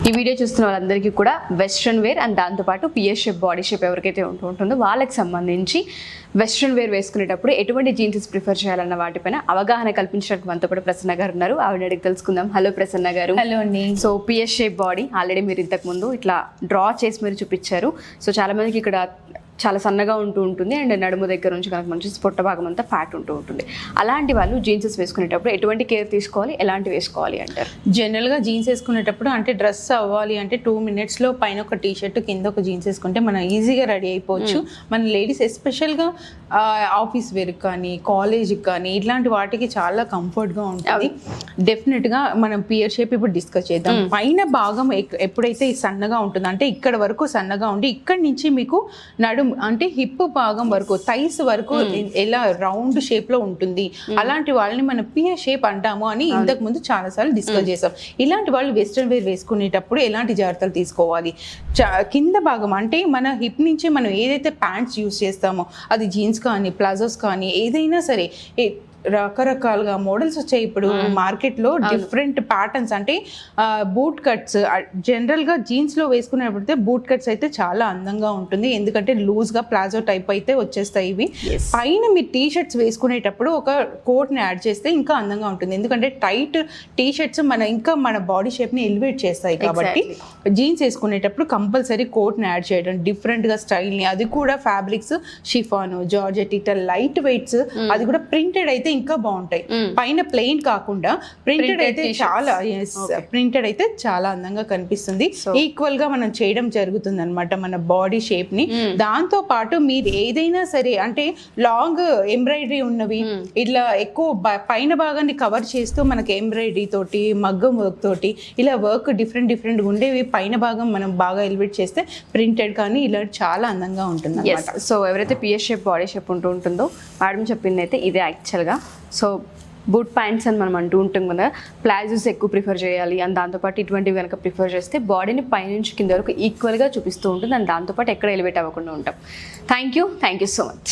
ఈ వీడియో చూస్తున్న వాళ్ళందరికీ కూడా వెస్ట్రన్ వేర్ అండ్ దాంతోపాటు పిఎస్ షేప్ బాడీ షేప్ ఎవరికైతే ఉంటుందో వాళ్ళకి సంబంధించి వెస్ట్రన్ వేర్ వేసుకునేటప్పుడు ఎటువంటి జీన్సెస్ ప్రిఫర్ చేయాలన్న వాటిపైన అవగాహన కల్పించడానికి మనతో పాటు ప్రసన్న గారు ఉన్నారు. ఆవిడ అడిగి తెలుసుకుందాం. హలో ప్రసన్న గారు. హలో అండి. So PS shape body already మీరు ఇంతకు ముందు ఇట్లా డ్రా చేసి మీరు చూపించారు. సో చాలా మందికి ఇక్కడ చాలా సన్నగా ఉంటుంది అండ్ నడుము దగ్గర నుంచి కనుక మంచి పొట్ట భాగం అంతా ఫ్యాట్ ఉంటుంది. అలాంటి వాళ్ళు జీన్సెస్ వేసుకునేటప్పుడు ఎటువంటి కేర్ తీసుకోవాలి, ఎలాంటి వేసుకోవాలి అంటారు? జనరల్గా జీన్స్ వేసుకునేటప్పుడు అంటే డ్రెస్ అవ్వాలి అంటే 2 minutesలో పైన ఒక టీ షర్ట్ కింద ఒక జీన్స్ వేసుకుంటే మనం ఈజీగా రెడీ అయిపోవచ్చు. మన లేడీస్ ఎస్పెషల్గా ఆఫీస్ వేర్కి కానీ కాలేజ్కి కానీ ఇట్లాంటి వాటికి చాలా కంఫర్ట్గా ఉంటుంది. డెఫినెట్గా మనం పియర్ షేప్ ఇప్పుడు డిస్కస్ చేద్దాం. పైన భాగం ఎప్పుడైతే సన్నగా ఉంటుందో అంటే ఇక్కడ వరకు సన్నగా ఉండి ఇక్కడి నుంచి మీకు నడుము అంటే హిప్ భాగం వరకు థైస్ వరకు ఎలా రౌండ్ షేప్ లో ఉంటుంది, అలాంటి వాళ్ళని మనం పియర్ షేప్ అంటాము అని ఇంతకు ముందు చాలా సార్లు డిస్కస్ చేసాం. ఇలాంటి వాళ్ళు వెస్ట్రన్ వేర్ వేసుకునేటప్పుడు ఎలాంటి జాగ్రత్తలు తీసుకోవాలి? కింద భాగం అంటే మన హిప్ నుంచి మనం ఏదైతే ప్యాంట్స్ యూస్ చేస్తామో అది జీన్స్ కానీ ప్లాజోస్ కానీ ఏదైనా సరే రకరకాలుగా మోడల్స్ వచ్చాయి ఇప్పుడు మార్కెట్లో. డిఫరెంట్ ప్యాటర్న్స్ అంటే బూట్ కట్స్ జనరల్గా జీన్స్లో వేసుకునేటప్పుడు బూట్ కట్స్ అయితే చాలా అందంగా ఉంటుంది, ఎందుకంటే లూజ్గా ప్లాజో టైప్ అయితే వచ్చేస్తాయి ఇవి. పైన మీరు టీ షర్ట్స్ వేసుకునేటప్పుడు ఒక కోట్ని యాడ్ చేస్తే ఇంకా అందంగా ఉంటుంది, ఎందుకంటే టైట్ టీ షర్ట్స్ మన బాడీ షేప్ని ఎలివేట్ చేస్తాయి. కాబట్టి జీన్స్ వేసుకునేటప్పుడు కంపల్సరీ కోట్ని యాడ్ చేయడం, డిఫరెంట్గా స్టైల్ని, అది కూడా ఫ్యాబ్రిక్స్ షిఫాన్ జార్జెట్ ఇట్లా లైట్ వెయిట్స్, అది కూడా ప్రింటెడ్ అయితే ఇంకా బాగుంటాయి. పైన ప్లెయిన్ కాకుండా ప్రింటెడ్ అయితే చాలా అందంగా కనిపిస్తుంది. ఈక్వల్ గా మనం చేయడం జరుగుతుంది అనమాట మన బాడీ షేప్ ని. దాంతో పాటు మీరు ఏదైనా సరే అంటే లాంగ్ ఎంబ్రాయిడరీ ఉన్నవి ఇట్లా ఎక్కువ పైన భాగాన్ని కవర్ చేస్తూ మనకి ఎంబ్రాయిడరీ తోటి మగ్గం వర్క్ తోటి ఇలా వర్క్ డిఫరెంట్ ఉండేవి పైన భాగం మనం బాగా ఎలివేట్ చేస్తే ప్రింటెడ్ కానీ ఇలా చాలా అందంగా ఉంటుంది అనమాట. సో ఎవరైతే పిఎస్ షేప్ బాడీ షేప్ ఉంటుందో మేడం చెప్పింది అయితే ఇదే యాక్చువల్గా. సో బూట్ ప్యాంట్స్ అని మనం అంటూ ఉంటాం కదా, ప్లాజోస్ ఎక్కువ ప్రిఫర్ చేయాలి అండ్ దాంతోపాటు ఇటువంటివి కనుక ప్రిఫర్ చేస్తే బాడీని పైనుంచి కింద వరకు ఈక్వల్గా చూపిస్తూ ఉంటుంది అండ్ దాంతోపాటు ఎక్కడ ఎలివేట్ అవ్వకుండా ఉంటాం. Thank you so much.